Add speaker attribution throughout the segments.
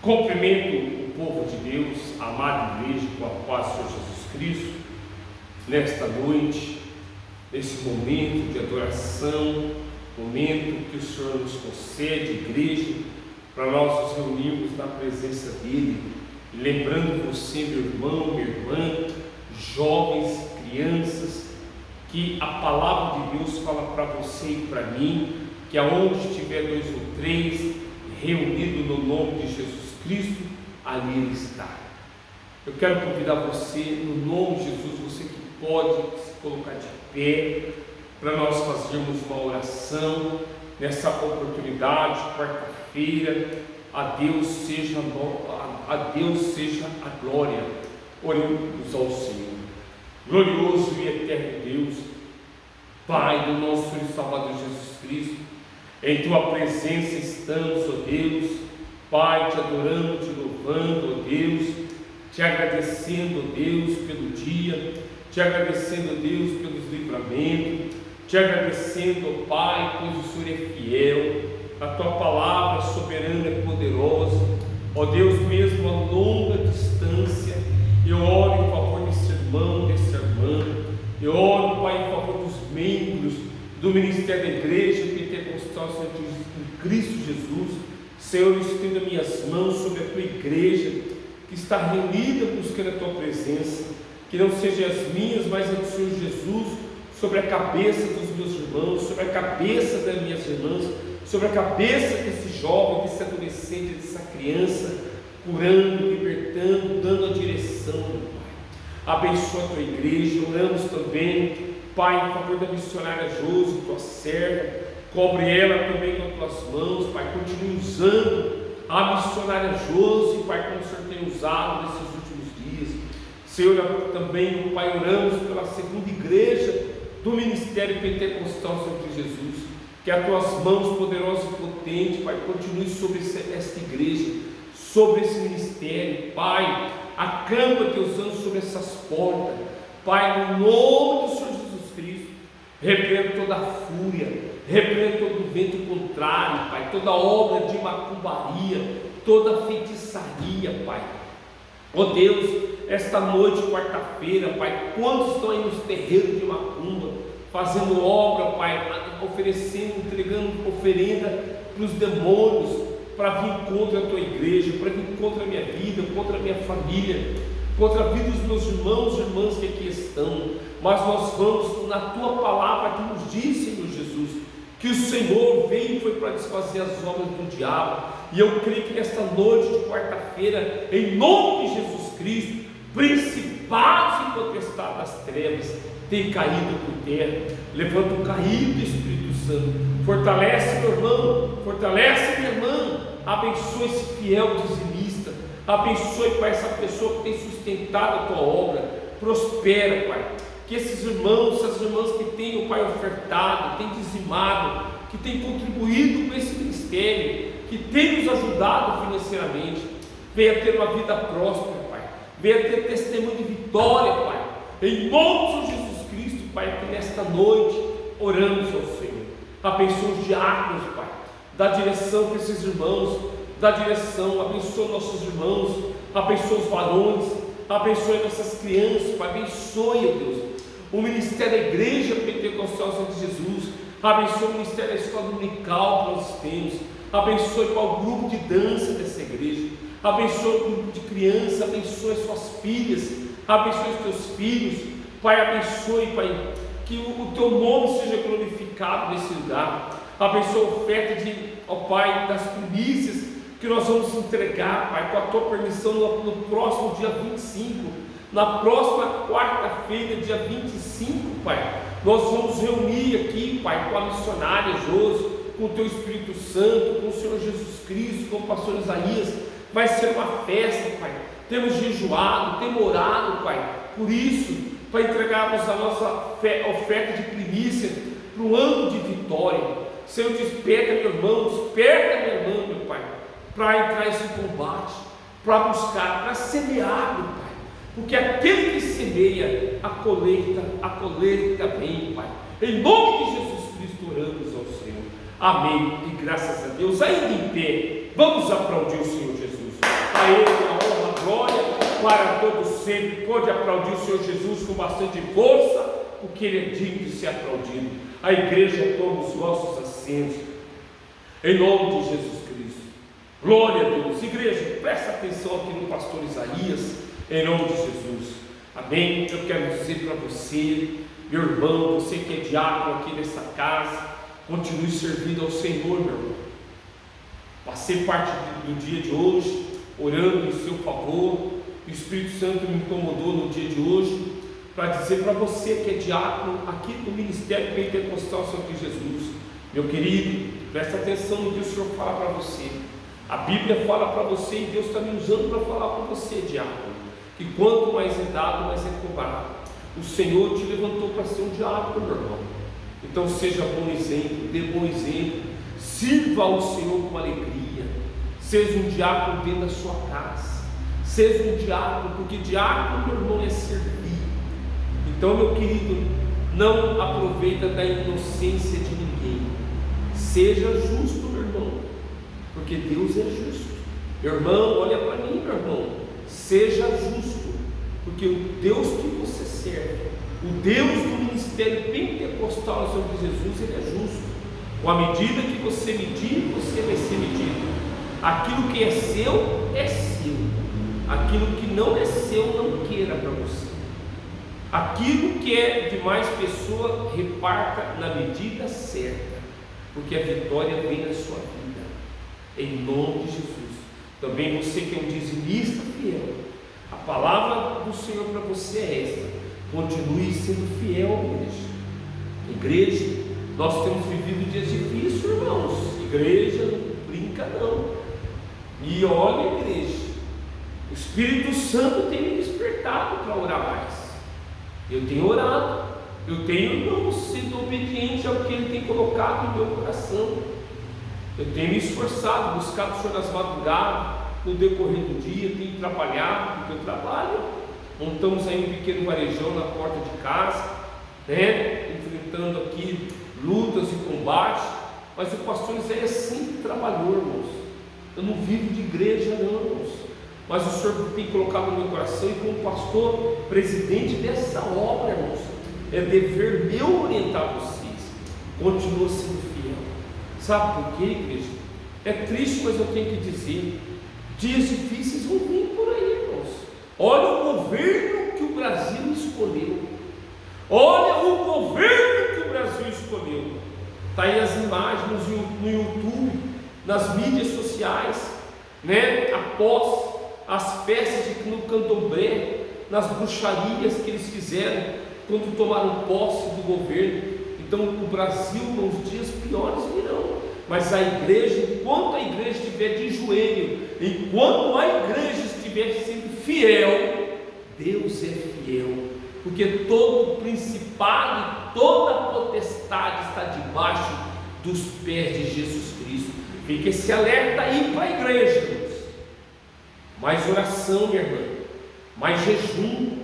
Speaker 1: Cumprimento o povo de Deus, a amada igreja, com a paz do Senhor Jesus Cristo, nesta noite, nesse momento de adoração, momento que o Senhor nos concede, igreja, para nós nos reunirmos na presença dEle, lembrando você, meu irmão, minha irmã, jovens, crianças, que a palavra de Deus fala para você e para mim, que aonde estiver 2 ou 3 reunidos no nome de Jesus Cristo, ali Ele está. Eu quero convidar você, no nome de Jesus, você que pode se colocar de pé, para nós fazermos uma oração nessa oportunidade, quarta-feira. A Deus seja a glória. Oremos ao Senhor. Glorioso e eterno Deus, Pai do nosso Senhor e Salvador Jesus Cristo, em Tua presença estamos, ó Deus, Pai, Te adorando, Te louvando, ó Deus, Te agradecendo, ó Deus, pelo dia, Te agradecendo, ó Deus, pelos livramentos, Te agradecendo, ó Pai, pois o Senhor é fiel, a Tua palavra soberana e poderosa, ó Deus, mesmo a longa distância, eu oro em favor desse irmão, dessa irmã, eu oro, Pai, em favor dos membros do Ministério da Igreja Pentecostal em Cristo Jesus. Senhor, eu estendo minhas mãos sobre a Tua igreja, que está reunida buscando a Tua presença, que não sejam as minhas, mas a do Senhor Jesus, sobre a cabeça dos meus irmãos, sobre a cabeça das minhas irmãs, sobre a cabeça desse jovem, desse adolescente, dessa criança, curando, libertando, dando a direção, meu Pai. Abençoa a Tua igreja. Oramos também, Pai, em favor da missionária Josi, Tua serva, cobre ela também com as Tuas mãos, Pai. Continue usando a missionária Josi, Pai, como o Senhor tem usado nesses últimos dias. Senhor, também, Pai, oramos pela segunda igreja do Ministério Pentecostal Senhor de Jesus, que as Tuas mãos poderosas e potentes, Pai, continue sobre esta igreja, sobre esse ministério, Pai. Acampa Teus anjos sobre essas portas, Pai, no nome do Senhor Jesus Cristo. Repreendo toda a fúria, repreendo todo o vento contrário, Pai, toda obra de macumbaria, toda feitiçaria, Pai. Ó Deus, esta noite, quarta-feira, Pai, quantos estão aí nos terreiros de macumba, fazendo obra, Pai, oferecendo, entregando oferenda para os demônios, para vir contra a Tua igreja, para vir contra a minha vida, contra a minha família, contra a vida dos meus irmãos e irmãs que aqui estão. Mas nós vamos na Tua palavra que nos diz, Senhor Jesus, que o Senhor veio e foi para desfazer as obras do diabo. E eu creio que nesta noite de quarta-feira, em nome de Jesus Cristo, principados e potestades das trevas têm caído por terra. Levanta o caído, Espírito Santo. Fortalece meu irmão, fortalece minha irmã. Abençoe esse fiel dizimista. Abençoe, Pai, essa pessoa que tem sustentado a Tua obra. Prospera, Pai. Que esses irmãos, essas irmãs que têm, Pai, ofertado, têm dizimado, que têm contribuído com esse ministério, que têm nos ajudado financeiramente, venha ter uma vida próspera, Pai. Venha ter testemunho de vitória, Pai. Em nome de Jesus Cristo, Pai, que nesta noite oramos ao Senhor. Abençoa os diáconos, Pai. Dá direção para esses irmãos, dá direção, abençoa nossos irmãos, abençoa os varões, abençoe nossas crianças, Pai. Abençoe, ó Deus, o ministério da Igreja Pentecostal Senhor de Jesus. Abençoe o ministério da escola dominical que nós temos. Abençoe, Pai, o grupo de dança dessa igreja. Abençoe o grupo de crianças. Abençoe as suas filhas. Abençoe os teus filhos. Pai, abençoe, Pai, que o Teu nome seja glorificado nesse lugar. Abençoe a oferta ó Pai, das primícias que nós vamos entregar, Pai, com a Tua permissão no próximo dia 25, na próxima quarta-feira, dia 25, Pai. Nós vamos reunir aqui, Pai, com a missionária Josi, com o Teu Espírito Santo, com o Senhor Jesus Cristo, com o pastor Isaías. Vai ser uma festa, Pai. Temos jejuado, temos orado, Pai, por isso, para entregarmos a nossa oferta de primícia para um ano de vitória. Senhor, desperta meu irmão, desperta minha irmã, meu Pai, para entrar nesse combate, para buscar, para semear, meu Pai, porque aquele que semeia, a colheita vem, Pai. Em nome de Jesus Cristo oramos ao Senhor. Amém. E graças a Deus, ainda em pé, vamos aplaudir o Senhor Jesus. A Ele a honra, a glória, para todos sempre. Pode aplaudir o Senhor Jesus com bastante força, porque Ele é digno de ser aplaudido. A igreja toma os vossos assentos, em nome de Jesus Cristo. Glória a Deus. Igreja, presta atenção aqui no pastor Isaías, em nome de Jesus. Amém. Eu quero dizer para você, meu irmão, você que é diácono aqui nessa casa, continue servindo ao Senhor, meu irmão. Passei parte do dia de hoje orando em seu favor. O Espírito Santo me incomodou no dia de hoje para dizer para você que é diácono aqui do Ministério Pentecostal Senhor Jesus, meu querido, presta atenção no que o Senhor fala para você. A Bíblia fala para você e Deus está me usando para falar para você, diácono, que quanto mais é dado, mais é cobrado. O Senhor te levantou para ser um diácono, meu irmão. Então seja bom exemplo, dê bom exemplo, sirva ao Senhor com alegria. Seja um diácono dentro da sua casa. Seja um diácono, porque diácono, meu irmão, é servir. Então, meu querido, não aproveita da inocência de ninguém. Seja justo, meu irmão, porque Deus é justo. Meu irmão, olha para mim, meu irmão. Seja justo, porque o Deus que você serve, o Deus do Ministério Pentecostal Senhor de Jesus, Ele é justo. Com a medida que você medir, você vai ser medido. Aquilo que é seu, é seu. Aquilo que não é seu, não queira para você. Aquilo que é de mais pessoa, reparta na medida certa, porque a vitória vem na sua vida, em nome de Jesus. Também você que é um dizimista fiel, a palavra do Senhor para você é esta: continue sendo fiel à igreja. Igreja, nós temos vivido dias difíceis, irmãos. Igreja, não brinca não. E olha, igreja, o Espírito Santo tem me despertado para orar mais. Eu tenho orado, eu tenho, irmãos, sido obediente ao que Ele tem colocado no meu coração. Eu tenho me esforçado, buscado o Senhor nas madrugadas, no decorrer do dia, tenho trabalhado, porque eu trabalho. Montamos aí um pequeno varejão na porta de casa, né? Enfrentando aqui lutas e combates, mas o pastor Isaías sempre trabalhou, irmãos. Eu não vivo de igreja não, irmãos, mas o Senhor tem colocado no meu coração, e como pastor, presidente dessa obra, irmãos, é dever meu orientar vocês. Continua sendo fiel. Sabe por quê, igreja? É triste, mas eu tenho que dizer, dias difíceis vão vir por aí, irmãos. Olha o governo que o Brasil escolheu. Olha o governo que o Brasil escolheu. Está aí as imagens no YouTube, nas mídias sociais, né? Após as festas no candomblé, nas bruxarias que eles fizeram quando tomaram posse do governo. Então o Brasil, nos dias piores virão, mas a igreja, enquanto a igreja estiver de joelho, enquanto a igreja estiver sendo fiel, Deus é fiel, porque todo principado e toda potestade está debaixo dos pés de Jesus Cristo. Fica esse alerta aí para a igreja, irmãos. Mais oração, minha irmã, mais jejum,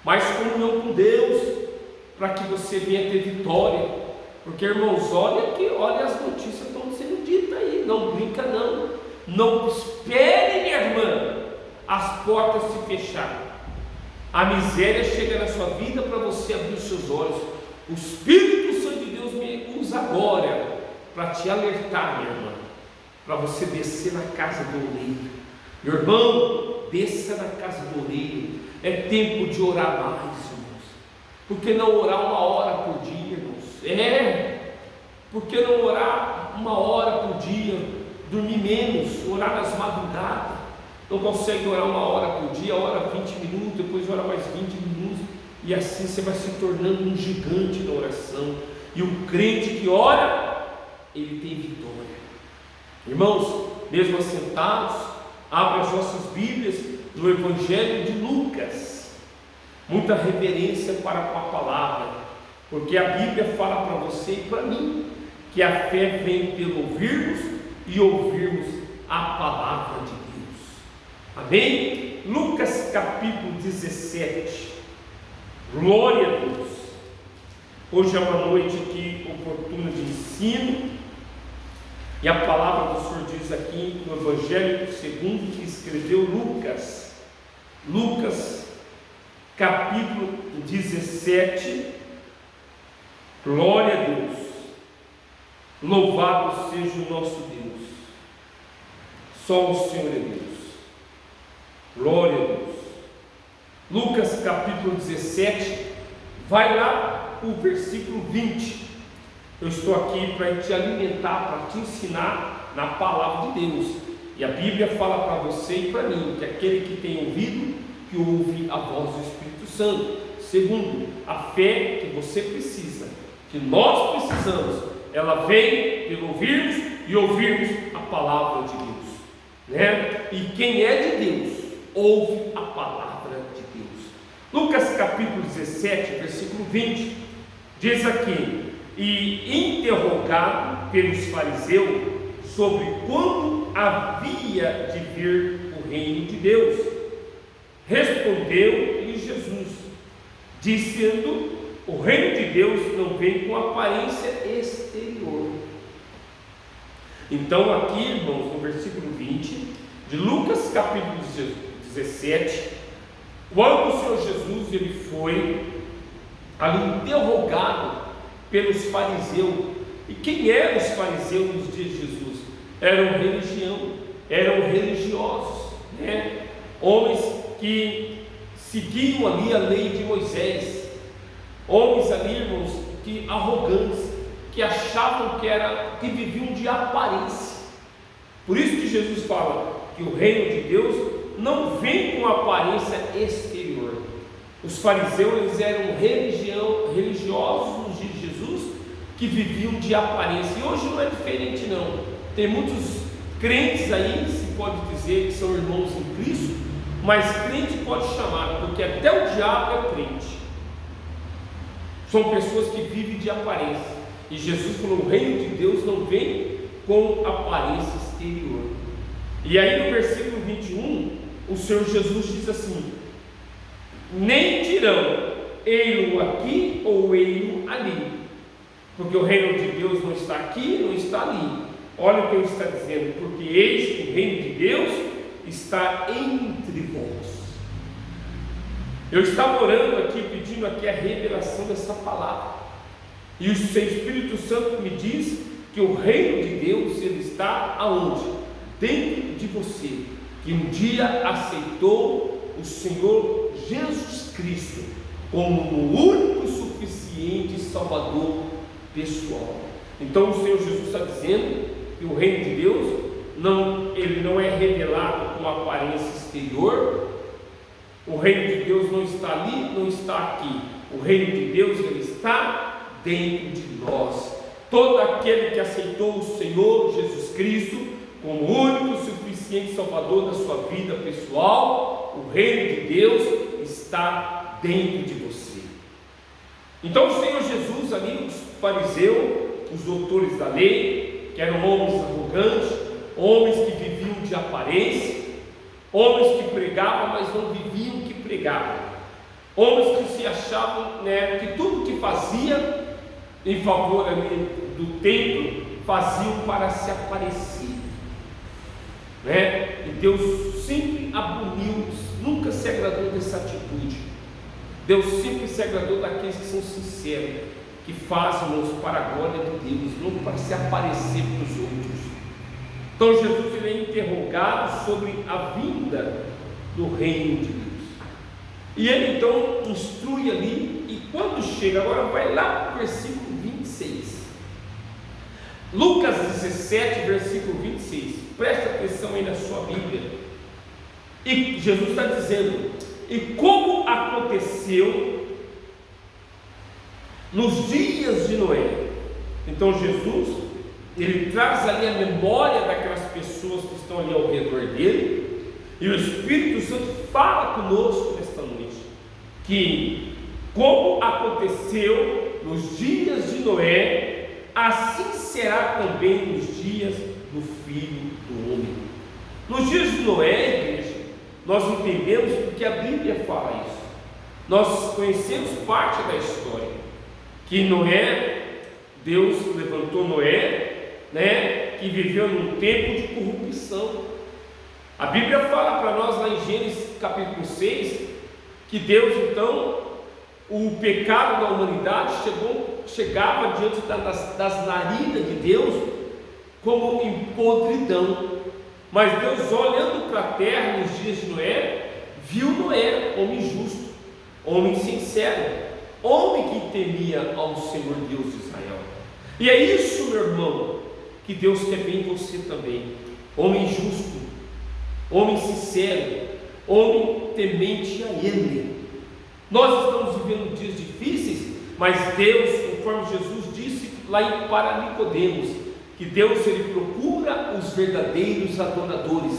Speaker 1: mais comunhão com Deus, para que você venha ter vitória. Porque, irmãos, olha as notícias que estão sendo ditas aí. Não brinca não. Não espere, minha irmã, as portas se fecharem. A miséria chega na sua vida para você abrir os seus olhos. O Espírito Santo de Deus me usa agora para te alertar, minha irmã, para você descer na casa do oleiro. Meu irmão, desça na casa do oleiro. É tempo de orar mais, irmãos. Por que não orar 1 hora por dia, irmãos? Por que não orar 1 hora por dia? Dormir menos, orar nas madrugadas. Não consegue orar 1 hora por dia, ora 20 minutos, depois ora mais 20 minutos, e assim você vai se tornando um gigante na oração. E o crente que ora, ele tem vitória. Irmãos, mesmo assentados, abra as nossas Bíblias no Evangelho de Lucas. Muita reverência para com a palavra, porque a Bíblia fala para você e para mim que a fé vem pelo ouvirmos e ouvirmos a palavra de Deus. Amém? Lucas capítulo 17. Glória a Deus. Hoje é uma noite aqui oportuna de ensino. E a palavra do Senhor diz aqui no Evangelho segundo que escreveu Lucas, capítulo 17, glória a Deus, louvado seja o nosso Deus, só o Senhor é Deus, glória a Deus. Lucas capítulo 17, vai lá o versículo 20. Eu estou aqui para te alimentar, para te ensinar na palavra de Deus. E a Bíblia fala para você e para mim que aquele que tem ouvido, que ouve a voz do Espírito Santo. Segundo, a fé que você precisa, que nós precisamos, ela vem pelo ouvirmos e ouvirmos a palavra de Deus, né? E quem é de Deus, ouve a palavra de Deus. Lucas capítulo 17, versículo 20, diz aqui: e interrogado pelos fariseus sobre quando havia de vir o reino de Deus, respondeu-lhe Jesus, dizendo: o reino de Deus não vem com aparência exterior. Então aqui, irmãos, no versículo 20 de Lucas capítulo 17, quando o Senhor Jesus ele foi ali interrogado pelos fariseus. E quem eram os fariseus nos dias de Jesus? Eram religiosos, né? Homens que seguiam ali a lei de Moisés, homens ali, irmãos, que arrogantes, que achavam que viviam de aparência. Por isso que Jesus fala que o reino de Deus não vem com aparência exterior. Os fariseus eles eram religiosos nos dias de Jesus, que viviam de aparência. E hoje não é diferente não. Tem muitos crentes aí, se pode dizer que são irmãos em Cristo, mas crente pode chamar, porque até o diabo é crente. São pessoas que vivem de aparência. E Jesus falou: o reino de Deus não vem com aparência exterior. E aí no versículo 21, o Senhor Jesus diz assim: nem dirão ei-lo aqui ou ei-lo ali, porque o reino de Deus não está aqui, não está ali. Olha o que ele está dizendo: porque eis que o reino de Deus está entre vós. Eu estava orando aqui, pedindo aqui a revelação dessa palavra, e o seu Espírito Santo me diz que o reino de Deus ele está aonde? Dentro de você, que um dia aceitou o Senhor Jesus Cristo como o único, suficiente Salvador pessoal. Então o Senhor Jesus está dizendo que o reino de Deus ele não é revelado com aparência exterior. O reino de Deus não está ali, não está aqui. O reino de Deus ele está dentro de nós. Todo aquele que aceitou o Senhor Jesus Cristo como o único, suficiente Salvador da sua vida pessoal, o reino de Deus está dentro de você. Então o Senhor Jesus ali, os fariseus, os doutores da lei, que eram homens arrogantes, homens que viviam de aparência, homens que pregavam, mas não viviam o que pregavam, homens que se achavam, né, que tudo que fazia em favor ali do templo, faziam para se aparecer, né? E Deus sempre aboliu, nunca se agradou dessa atitude. Deus sempre se agradou daqueles que são sinceros, que fazem para a glória de Deus, não para se aparecer para os outros. Então Jesus ele é interrogado sobre a vinda do reino de Deus, e ele então instrui ali, e quando chega, agora vai lá para o versículo 26, Lucas 17, versículo 26, presta atenção aí na sua Bíblia, e Jesus está dizendo: e como aconteceu nos dias de Noé. Então Jesus ele traz ali a memória daquelas pessoas que estão ali ao redor dele, e o Espírito Santo fala conosco nesta noite, que como aconteceu nos dias de Noé, assim será também nos dias do Filho do Homem. Nos dias de Noé, igreja, nós entendemos porque a Bíblia fala isso. Nós conhecemos parte da história, que Noé, Deus levantou Noé, né, que viveu num tempo de corrupção. A Bíblia fala para nós lá em Gênesis capítulo 6, que Deus então, o pecado da humanidade chegava diante das narinas de Deus como em podridão. Mas Deus, olhando para a terra nos dias de Noé, viu Noé, homem justo, homem sincero, homem que temia ao Senhor Deus de Israel. E é isso, meu irmão, que Deus quer ver em você também: homem justo, homem sincero, homem temente a Ele. Nós estamos vivendo dias difíceis, mas Deus, conforme Jesus disse lá para Nicodemos, que Deus, ele procura os verdadeiros adoradores,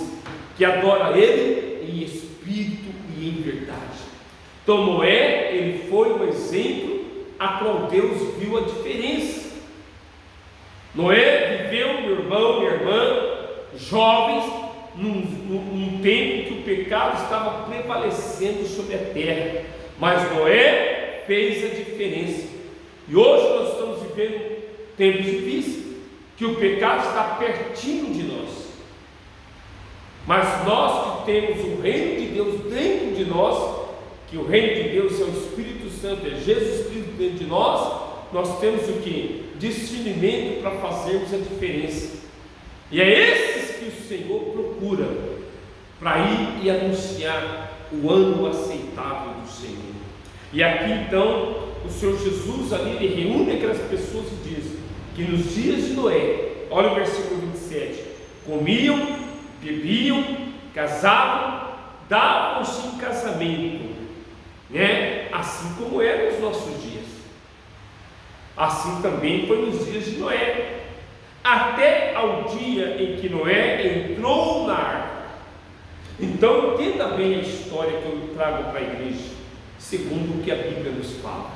Speaker 1: que adoram Ele em espírito e em verdade. Então Noé, ele foi um exemplo a qual Deus viu a diferença. Noé viveu, meu irmão, minha irmã, jovens, num tempo que o pecado estava prevalecendo sobre a terra, mas Noé fez a diferença. E hoje nós estamos vivendo tempos difíceis, que o pecado está pertinho de nós, mas nós que temos o reino de Deus dentro de nós, que o reino de Deus é o Espírito Santo, é Jesus Cristo dentro de nós temos o que? Discernimento para fazermos a diferença. E é esses que o Senhor procura para ir e anunciar o ano aceitável do Senhor. E aqui então o Senhor Jesus ali, ele reúne aquelas pessoas e diz que nos dias de Noé, olha o versículo 27, comiam, bebiam, casavam, davam-se em casamento, né? Assim como era nos nossos dias, assim também foi nos dias de Noé, até ao dia em que Noé entrou na arca. Então entenda bem a história que eu trago para a igreja, segundo o que a Bíblia nos fala.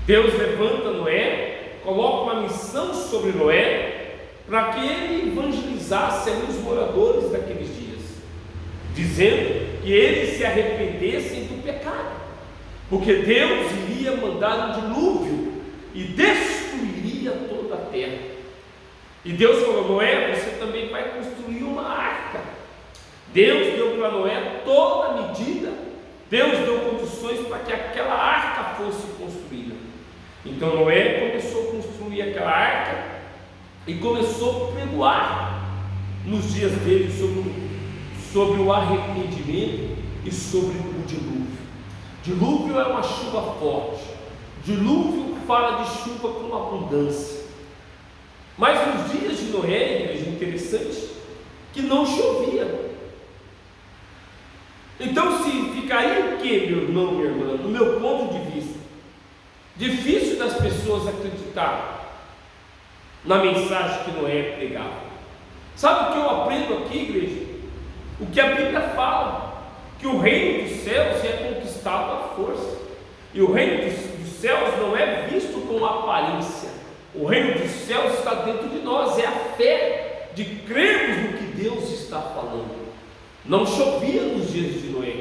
Speaker 1: Deus levanta Noé, coloca uma missão sobre Noé, para que ele evangelizasse os moradores daqueles dias, dizendo que eles se arrependessem do pecado, porque Deus iria mandar um dilúvio e destruiria toda a terra. E Deus falou: Noé, você também vai construir uma arca. Deus deu para Noé toda a medida, Deus deu condições para que aquela arca fosse construída. Então Noé começou a construir aquela arca e começou a pregoar nos dias dele sobre o arrependimento e sobre o dilúvio. Dilúvio é uma chuva forte, dilúvio fala de chuva com abundância. Mas nos dias de Noé, igreja, interessante que não chovia. Então ficaria o que, meu irmão, minha irmã, no meu ponto de vista? Difícil das pessoas acreditar na mensagem que Noé pregava. Sabe o que eu aprendo aqui, igreja? O que a Bíblia fala, que o reino dos céus é conquistado à força, e o reino dos céus não é visto com aparência. O reino dos céus está dentro de nós, é a fé de crermos no que Deus está falando. Não chovia nos dias de Noé.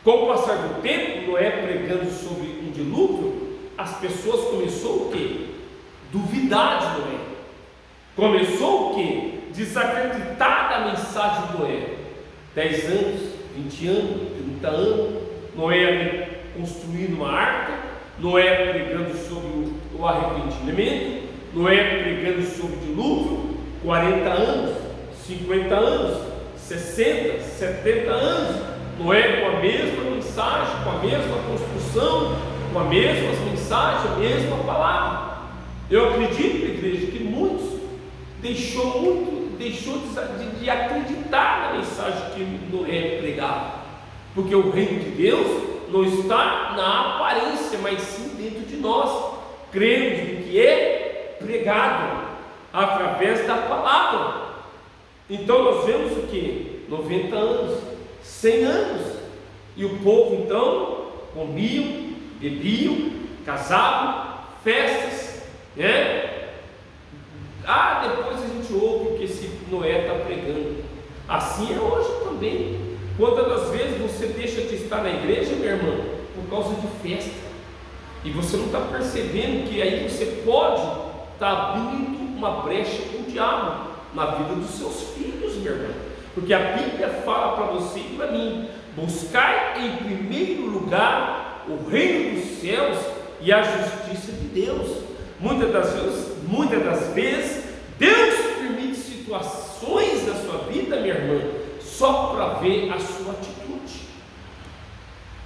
Speaker 1: Com o passar do tempo, Noé pregando sobre um dilúvio, as pessoas começaram o quê? Duvidar de Noé. Começou o quê? Desacreditar da mensagem de Noé. 10 anos, 20 anos, 30 anos, Noé construindo uma arca, Noé pregando sobre o arrependimento, Noé pregando sobre o dilúvio, 40 anos, 50 anos, 60, 70 anos, Noé com a mesma mensagem, com a mesma construção, com as mesmas mensagens, a mesma palavra. Eu acredito, igreja, que muitos deixou de acreditar na mensagem que Noé pregava, porque o reino de Deus não está na aparência, mas sim dentro de nós. Cremos no que é pregado através da palavra. Então nós vemos o que? 90 anos, 100 anos, e o povo então comiam, bebiam, casavam, festas, né? Depois a gente ouve o que esse Noé está pregando. Assim é hoje também. Quantas das vezes você deixa de estar na igreja, minha irmã, por causa de festa, e você não está percebendo que aí você pode estar abrindo uma brecha com o diabo na vida dos seus filhos, meu irmão. Porque a Bíblia fala para você e para mim: buscai em primeiro lugar o reino dos céus e a justiça de Deus. Muitas das vezes, Deus permite situações na sua vida, minha irmã, só para ver a sua atitude.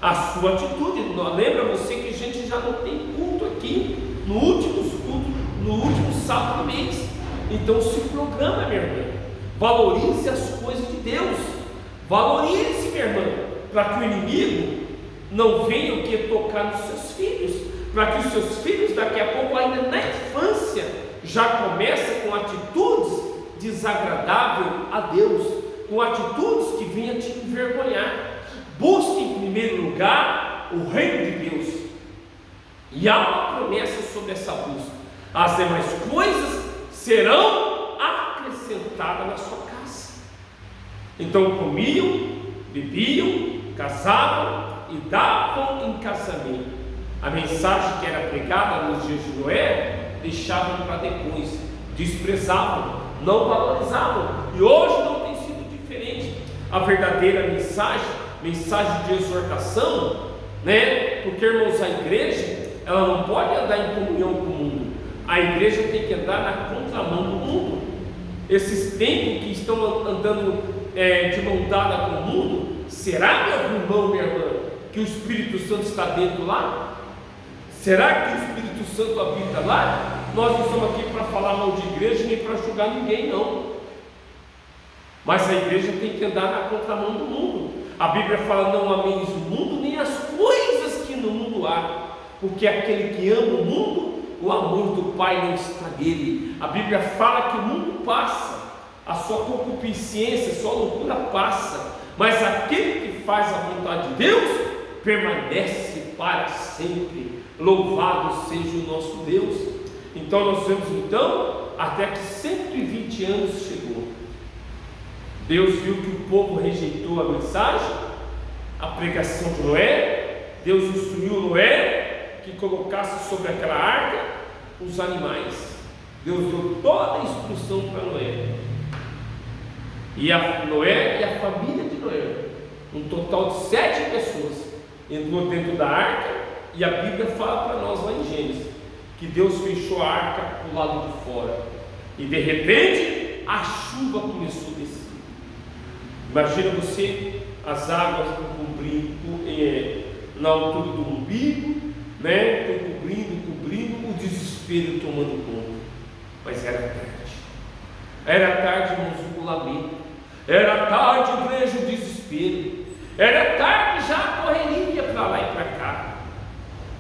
Speaker 1: A sua atitude. Lembra você que a gente já não tem culto aqui no último culto, no último sábado do mês. Então se programa, minha irmã. Valorize as coisas de Deus. Valorize, minha irmã, para que o inimigo não venha o que tocar nos seus filhos, para que os seus filhos daqui a pouco, ainda na infância, já comecem com atitudes desagradáveis a Deus, com atitudes que venham te envergonhar. Busque em primeiro lugar o reino de Deus, e há uma promessa sobre essa busca: as demais coisas serão acrescentadas na sua casa. Então comiam, bebiam, casavam e davam em casamento. A mensagem que era pregada nos dias de Noé, deixavam para depois, desprezavam, não valorizavam. E hoje não tem sido diferente. A verdadeira mensagem de exortação, né? Porque, irmãos, a igreja, ela não pode andar em comunhão com o mundo. A igreja tem que andar na contramão do mundo. Esses tempos que estão andando de mão dada com o mundo, será, meu irmão, minha irmã, que o Espírito Santo está dentro lá? Será que o Espírito Santo habita lá? Nós não estamos aqui para falar mal de igreja, nem para julgar ninguém, não. Mas a igreja tem que andar na contramão do mundo. A Bíblia fala: não ameis o mundo, nem as coisas que no mundo há, porque aquele que ama o mundo, o amor do Pai não está nele. A Bíblia fala que o mundo passa, a sua concupiscência, a sua loucura passa, mas aquele que faz a vontade de Deus permanece para sempre. Louvado seja o nosso Deus. Então nós vemos até que 120 anos chegou. Deus viu que o povo rejeitou a mensagem, a pregação de Noé. Deus instruiu Noé que colocasse sobre aquela arca os animais. Deus deu toda a instrução para Noé. E a Noé e a família de Noé, um total de 7 pessoas, entrou dentro da arca. E a Bíblia fala para nós lá em Gênesis que Deus fechou a arca do lado de fora, e de repente a chuva começou a descer. Imagina você, as águas cobrindo na altura do umbigo, né? Cobrindo, o desespero tomando conta. Mas era tarde, irmãos, o lamento. Era tarde, igreja, o desespero. Era tarde já a correria para lá e para cá.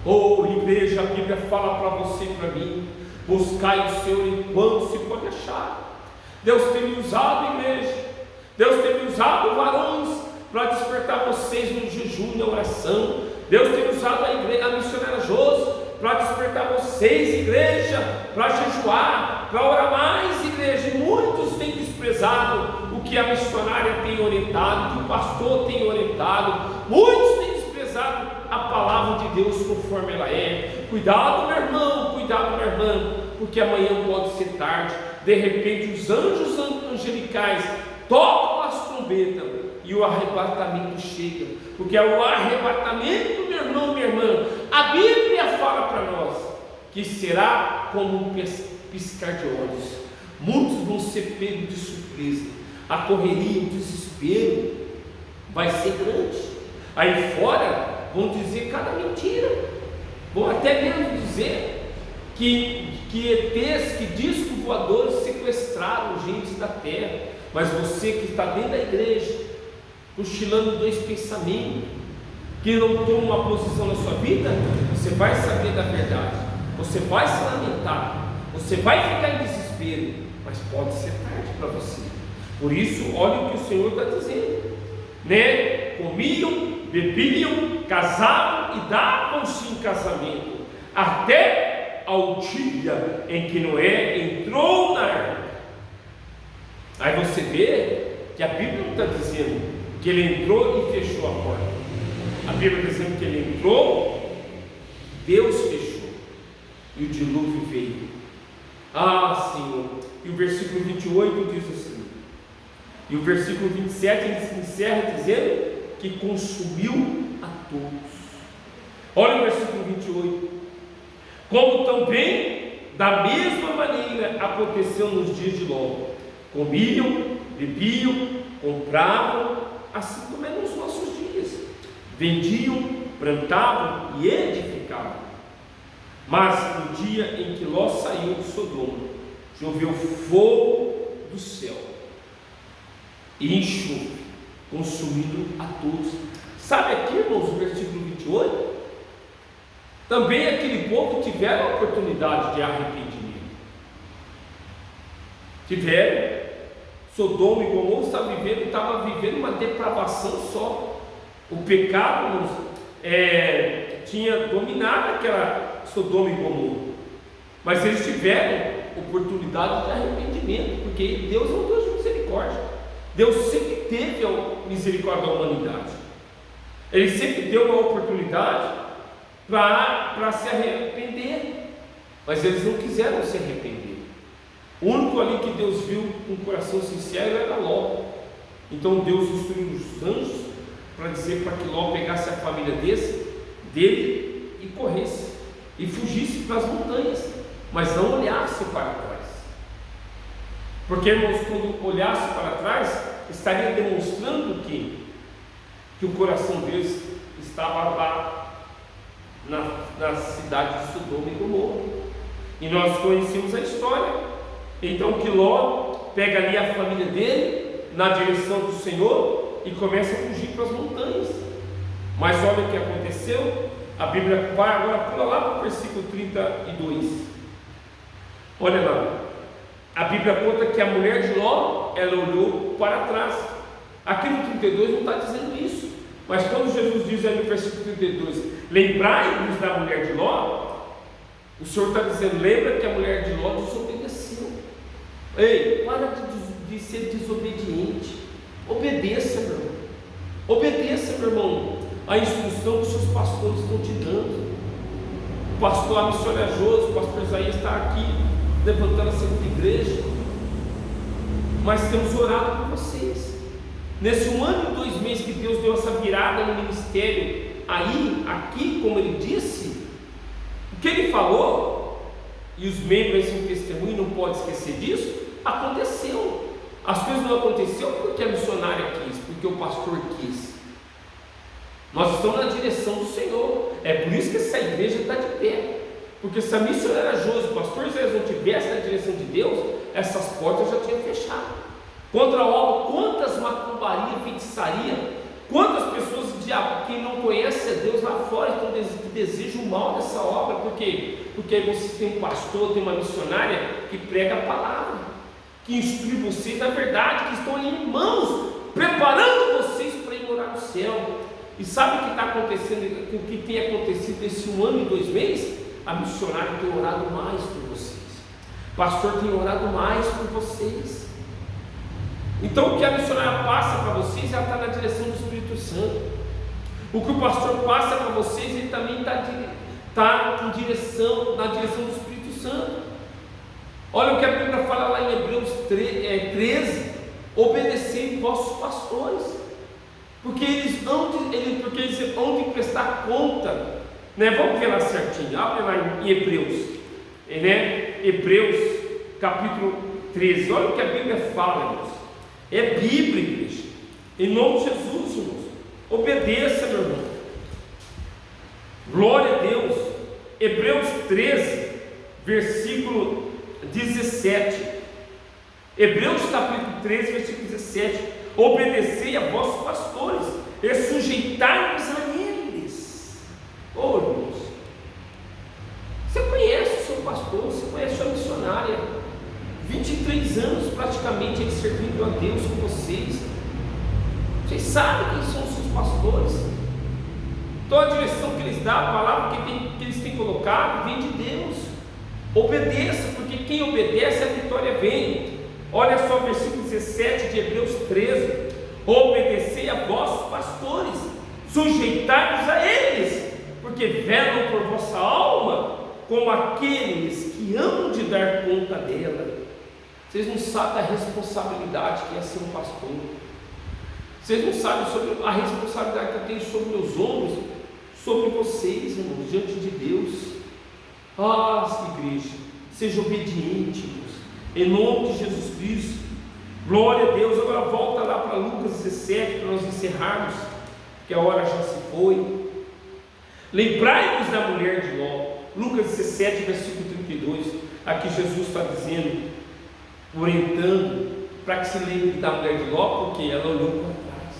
Speaker 1: Oh, igreja, a Bíblia fala para você e para mim: buscai o Senhor enquanto se pode achar. Deus tem me usado, igreja. Deus tem me usado, varões, para despertar vocês no jejum e na oração. Deus tem usado a missionária Josi para despertar vocês, igreja, para jejuar, para orar mais, igreja. E muitos têm desprezado o que a missionária tem orientado, o que o pastor tem orientado. Muitos têm desprezado a palavra de Deus conforme ela é. Cuidado, meu irmão, cuidado, minha irmã, porque amanhã pode ser tarde. De repente os anjos angelicais tocam as trombetas e o arrebatamento chega. Porque é o arrebatamento, meu irmão, minha irmã, a Bíblia fala para nós que será como um piscar de olhos. Muitos vão ser pegos de surpresa. A correria, o desespero vai ser grande. Aí fora vão dizer cada mentira, vão até mesmo dizer que ETs, que discos voadores sequestraram gente da terra. Mas você que está dentro da igreja, cochilando 2 pensamentos, que não toma uma posição na sua vida, você vai saber da verdade, você vai se lamentar, você vai ficar em desespero, mas pode ser tarde para você. Por isso, olha o que o Senhor está dizendo, né? Comiam, bebiam, casavam e davam-se em casamento, até ao dia em que Noé entrou na arca. Aí você vê que a Bíblia não está dizendo que ele entrou e fechou a porta. A Bíblia está dizendo que ele entrou, Deus fechou, e o dilúvio veio. Ah, Senhor. E o versículo 28 diz assim, e o versículo 27 ele encerra dizendo que consumiu a todos. Olha o versículo 28. Como também, da mesma maneira, aconteceu nos dias de Ló. Comiam, bebiam, compravam, assim como é nos nossos dias. Vendiam, plantavam e edificavam. Mas no dia em que Ló saiu de Sodoma, choveu fogo do céu e enxofre, consumindo a todos. Sabe aqui, irmãos, o versículo 28? Também aquele povo tiveram a oportunidade de arrependimento. Tiveram. Sodoma e Gomorra estava vivendo uma depravação só. O pecado, irmãos, tinha dominado aquela Sodoma e Gomorra. Mas eles tiveram oportunidade de arrependimento, porque Deus é um Deus de misericórdia. Deus sempre teve a misericórdia da humanidade. Ele sempre deu uma oportunidade para se arrepender, mas eles não quiseram se arrepender. O único ali que Deus viu com o coração sincero era Ló. Então Deus instruiu os anjos para dizer para que Ló pegasse a família dele e corresse e fugisse para as montanhas, mas não olhasse para trás, porque, irmãos, quando olhasse para trás, estaria demonstrando que o coração deles estava lá na cidade de Sodoma e Gomorra. E nós conhecemos a história. Então que Ló pega ali a família dele na direção do Senhor e começa a fugir para as montanhas. Mas olha o que aconteceu. A Bíblia vai agora, pula lá para o versículo 32. Olha lá. A Bíblia conta que a mulher de Ló, ela olhou para trás. Aqui no 32 não está dizendo isso. Mas quando Jesus diz aí no versículo 32, lembrai-vos da mulher de Ló, o Senhor está dizendo, lembra que a mulher de Ló desobedeceu. Ei, para de ser desobediente. Obedeça, meu irmão. Obedeça, meu irmão, a instrução que os seus pastores estão te dando. O pastor, a missionária Josi, o pastor Isaías está aqui levantando a segunda igreja. Mas temos orado por vocês. Nesse 1 ano e 2 meses que Deus deu essa virada no ministério, aí, aqui, como ele disse, o que ele falou, e os membros são testemunho, não pode esquecer disso, aconteceu. As coisas não aconteceram porque a missionária quis, porque o pastor quis. Nós estamos na direção do Senhor. É por isso que essa igreja está de pé. Porque se a missionária Josi, o pastor Isaías não tivesse na direção de Deus, essas portas já tinham fechado. Contra a obra, quantas macumbarias, feitiçaria, quantas pessoas que não conhecem a Deus lá fora, que desejam o mal dessa obra, porque aí você tem um pastor, tem uma missionária que prega a palavra, que instrui vocês na verdade, que estão em mãos, preparando vocês para ir morar no céu. E sabe o que está acontecendo, o que tem acontecido nesse 1 ano e 2 meses? A missionária tem orado mais por vocês, o pastor tem orado mais por vocês. Então o que a missionária passa para vocês, ela está na direção do Espírito Santo. O que o pastor passa para vocês, ele também está na direção do Espírito Santo. Olha o que a Bíblia fala lá em Hebreus 13: obedecei vossos pastores, porque eles hão de prestar conta, né? Vamos ver lá certinho, abre lá em Hebreus, né? Hebreus capítulo 13, olha o que a Bíblia fala, irmãos. É Bíblia, igreja. Em nome de Jesus, irmãos. Obedeça, meu irmão. Glória a Deus. Hebreus 13, versículo 17. Hebreus capítulo 13, versículo 17. Obedecei a vossos pastores e sujeitai-vos a eles. Oh, irmãos, você conhece o seu pastor, você conhece a sua missionária. 23 anos praticamente ele servindo a Deus com vocês. Vocês sabem quem são os seus pastores. Então a direção que eles dão, a palavra que eles têm colocado, vem de Deus. Obedeça, porque quem obedece, a vitória vem. Olha só o versículo 17 de Hebreus 13: obedecei a vossos pastores, sujeitai-vos a eles, porque velam por vossa alma, como aqueles que que hão de dar conta dela. Vocês não sabem da responsabilidade que é ser um pastor. Vocês não sabem sobre a responsabilidade que eu tenho sobre meus ombros, sobre vocês, irmãos, diante de Deus. Igreja, seja obediente, irmãos, em nome de Jesus Cristo. Glória a Deus. Agora volta lá para Lucas 17, para nós encerrarmos, que a hora já se foi. Lembrai-vos da mulher de Ló. Lucas 17, versículo 32. Aqui Jesus está dizendo, orientando, para que se lembre da mulher de Ló, porque ela olhou para trás.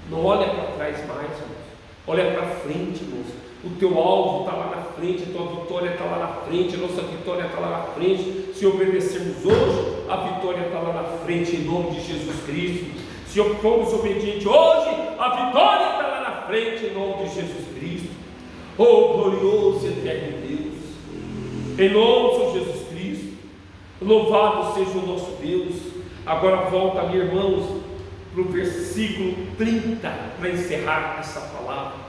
Speaker 1: Não olha para trás mais, irmãos. Olha para frente, irmãos. O teu alvo está lá na frente, a tua vitória está lá na frente, a nossa vitória está lá na frente. Se obedecermos hoje, a vitória está lá na frente, em nome de Jesus Cristo. Se formos obedientes hoje, a vitória está lá na frente, em nome de Jesus Cristo. Oh, glorioso e eterno Deus, em nome de Jesus Cristo, louvado seja o nosso Deus. Agora volta ali, irmãos, para o versículo 30, para encerrar essa palavra.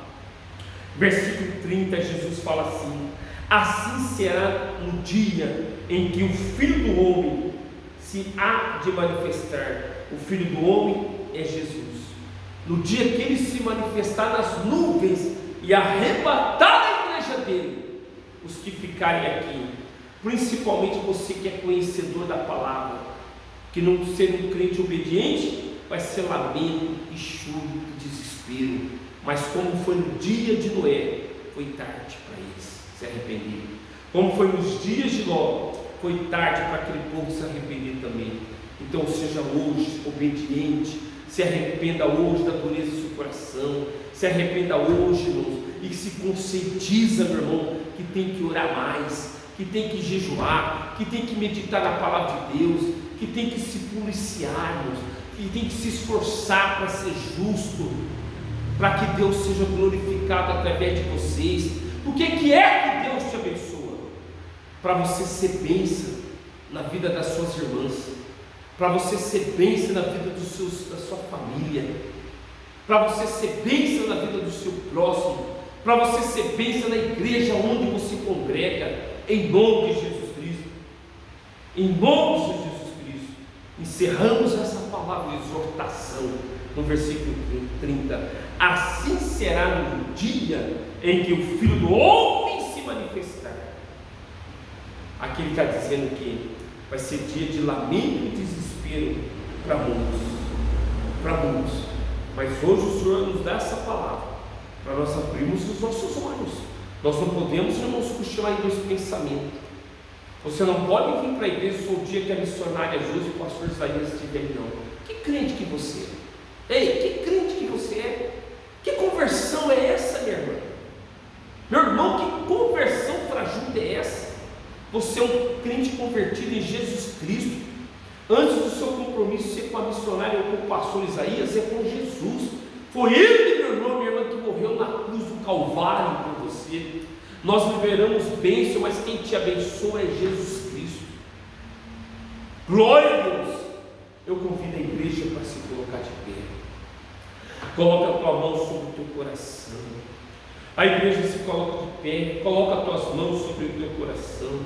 Speaker 1: Versículo 30, Jesus fala assim: assim será no dia em que o Filho do Homem se há de manifestar. O Filho do Homem é Jesus. No dia que ele se manifestar nas nuvens e arrebatar a igreja dele, os que ficarem aqui, principalmente você que é conhecedor da palavra, que não ser um crente obediente, vai ser lamento e choro e desespero. Mas como foi no dia de Noé, foi tarde para eles se arrependerem. Como foi nos dias de Ló, foi tarde para aquele povo se arrepender também. Então seja hoje obediente, se arrependa hoje da dureza do seu coração, se arrependa hoje, irmãos, e se conscientiza, meu irmão, que tem que orar mais, que tem que jejuar, que tem que meditar na palavra de Deus, que tem que se policiar, irmãos, que tem que se esforçar para ser justo, para que Deus seja glorificado através de vocês. Por que é que Deus te abençoa? Para você ser bênção na vida das suas irmãs, para você ser bênção na vida da sua família, para você ser bênção na vida do seu próximo, para você ser bênção na igreja onde você congrega, em nome de Jesus Cristo. Em nome de Jesus Cristo, encerramos essa palavra de exortação no versículo 30. Assim será no dia em que o Filho do Homem se manifestar. Aqui ele está dizendo que vai ser dia de lamento e desespero para muitos, mas hoje o Senhor nos dá essa palavra para nós abrirmos os nossos olhos. Nós não podemos, irmãos, cochilar em dois pensamentos. Você não pode vir para a igreja só o dia que a missionária Júlia e o pastor Isaías estiverem, não. Que crente que você é? Ei, que crente que você é? Que conversão é essa, minha irmã? Meu irmão, que conversão fajuta é essa? Você é um crente convertido em Jesus Cristo. Antes do seu compromisso ser com a missionária ou com o pastor Isaías, é com Jesus. Foi ele, meu irmão, minha irmã, que morreu na cruz do Calvário por você. Nós liberamos bênção, mas quem te abençoa é Jesus Cristo. Glória a Deus. Eu convido a igreja para se colocar de pé. Coloca a tua mão sobre o teu coração. A igreja se coloca de pé. Coloca as tuas mãos sobre o teu coração.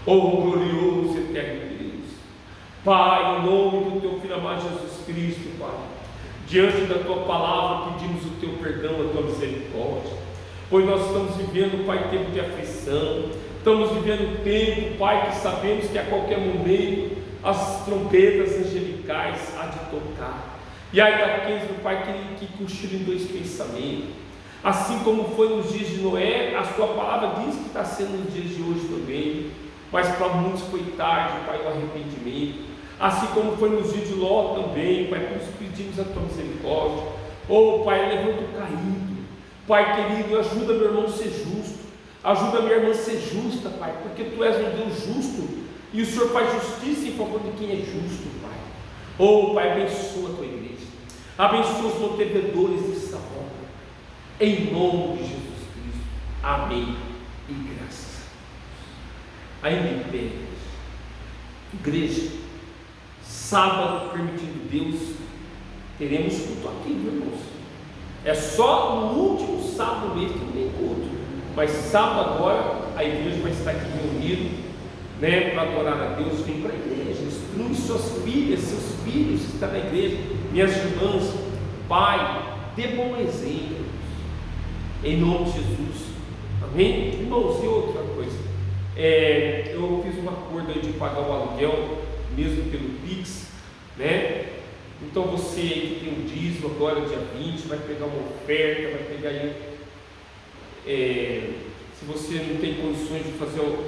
Speaker 1: Oh, glorioso e eterno Deus. Pai, em nome do teu Filho amado Jesus Cristo, Pai, diante da tua palavra pedimos o teu perdão, a tua misericórdia, pois nós estamos vivendo, Pai, tempo de aflição, estamos vivendo tempo, Pai, que sabemos que a qualquer momento as trombetas angelicais há de tocar, e aí daqueles, meu Pai, que cochilam em dois pensamentos, assim como foi nos dias de Noé, a sua palavra diz que está sendo nos dias de hoje também, mas para muitos foi tarde, Pai, o arrependimento. Assim como foi nos dias de Ló também, Pai, nós pedimos a tua misericórdia. Oh, Pai, levanta o caído. Pai querido, ajuda meu irmão a ser justo. Ajuda minha irmã a ser justa, Pai, porque tu és um Deus justo. E o Senhor faz justiça em favor de quem é justo, Pai. Oh, Pai, abençoa a tua igreja. Abençoa os mantenedores dessa obra. Em nome de Jesus Cristo. Amém. E graças a Deus. Ainda em pé, igreja, sábado, permitindo Deus, teremos culto aqui, meus irmãos. É só no último sábado mesmo que não tem culto, mas sábado agora a igreja vai estar aqui reunida né, para adorar a Deus, vem para a igreja, instrui suas filhas, seus filhos a estar na igreja. Minhas irmãs, pai, dê bom exemplo, em nome de Jesus, amém? Irmãos, e outra coisa, eu fiz um acordo aí de pagar o aluguel, mesmo pelo Pix, né? Então você que tem um dízimo agora, dia 20, vai pegar uma oferta, vai pegar aí, se você não tem condições de fazer um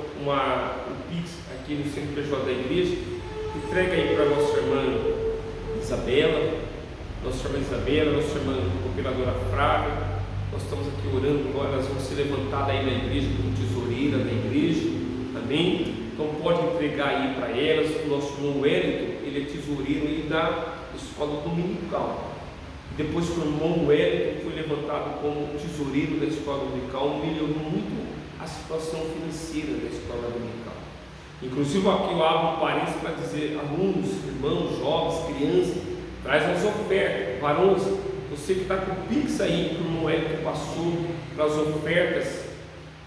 Speaker 1: Pix aqui no Centro PJ da igreja, entrega aí para nossa irmã Isabela, nossa irmã cooperadora Flávia. Nós estamos aqui orando agora, elas vão ser levantadas aí na igreja como tesoureira da igreja, amém? Então pode entregar aí para elas. O nosso irmão Wellington, ele é tesoureiro aí da escola dominical. Depois que o irmão Wellington foi levantado como tesoureiro da escola dominical, melhorou muito a situação financeira da escola dominical. Inclusive aqui eu abro um parênteses para dizer: alunos, irmãos, jovens, crianças, traz as ofertas. Varões, você que está com o Pix aí, que o irmão Wellington passou para as ofertas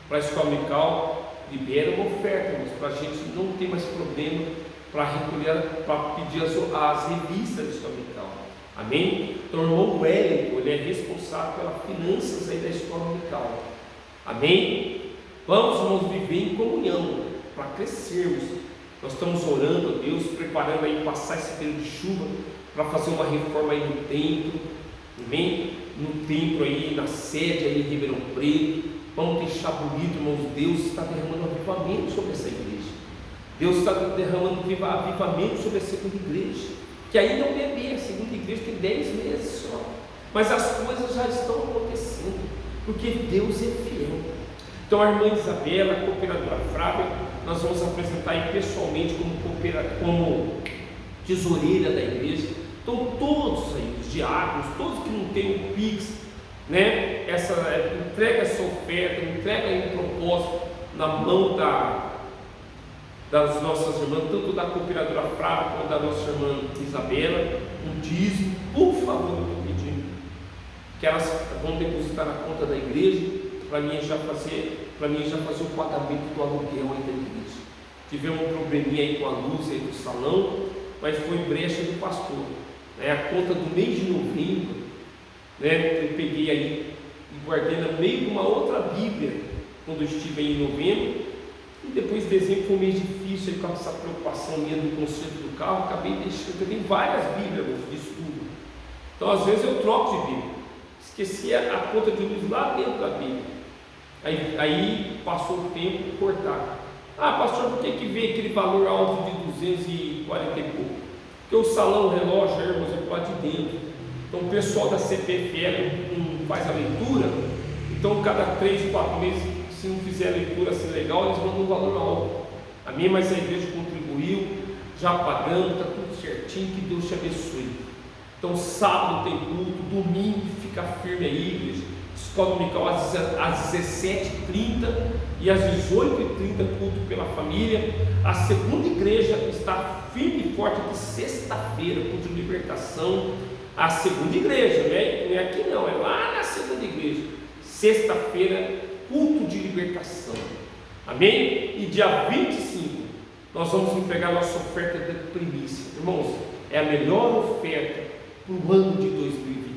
Speaker 1: para a escola dominical, libera uma oferta, mas para a gente não ter mais problema para recolher, para pedir as revistas da escola dominical. Amém? Então o irmão Wellington, ele é responsável pelas finanças aí da escola dominical. Amém? Vamos, irmãos, viver em comunhão para crescermos. Nós estamos orando a Deus, preparando aí passar esse período de chuva para fazer uma reforma aí no templo. Amém? No templo aí, na sede aí em Ribeirão Preto. Vamos deixar bonito, irmãos. Deus está derramando avivamento sobre essa igreja. Deus está derramando avivamento sobre a segunda igreja, que ainda é um bebê. A segunda igreja tem 10 meses só, mas as coisas já estão acontecendo, porque Deus é fiel. Então a irmã Isabela, a cooperadora Flávia, nós vamos apresentar aí pessoalmente como tesoureira da igreja. Então todos aí, os diáconos, todos que não têm o Pix, né, entrega essa oferta, entrega aí um propósito na mão das nossas irmãs, tanto da cooperadora Flávia quanto da nossa irmã Isabela, um dízimo. Por favor, eu estou pedindo que elas vão depositar na conta da igreja, para mim já fazer o pagamento do aluguel aí da igreja. Tivemos um probleminha aí com a luz aí do salão, mas foi brecha do pastor, né? A conta do mês de novembro, né, eu peguei aí e guardei no meio de uma outra Bíblia quando eu estive aí em novembro. E depois de dezembro foi um mês difícil aí, com essa preocupação minha do conserto do carro, acabei deixando. Eu tenho várias Bíblias de estudo, então às vezes eu troco de Bíblia, esqueci a conta de luz lá dentro da Bíblia. Aí passou o tempo, cortaram. Pastor, por que veio aquele valor alto de 240 e pouco? Porque o salão, o relógio, irmãos, é lá de dentro. Então o pessoal da CPFL não faz a leitura, então cada 3, 4 meses, se não fizer a leitura assim legal, eles mandam um valor alto. Amém? Mas a igreja contribuiu, já pagando, está tudo certinho, que Deus te abençoe. Então sábado tem culto, domingo fica firme aí, igreja. Escola dominical às 17h30 e às 18h30 culto pela família. A segunda igreja está firme e forte aqui sexta-feira, culto de libertação. A segunda igreja, não é aqui não, é lá na segunda igreja. Sexta-feira, culto de libertação. Amém? E dia 25 nós vamos entregar nossa oferta de primícia. Irmãos, é a melhor oferta para o ano de 2023.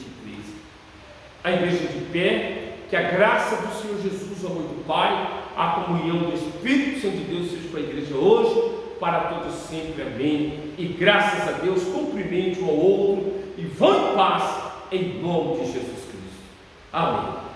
Speaker 1: A igreja de pé, que a graça do Senhor Jesus, o amor do Pai, a comunhão do Espírito Santo de Deus seja para a igreja hoje, para todos sempre, amém. E graças a Deus, cumprimente um ao outro e vão em paz, em nome de Jesus Cristo, amém.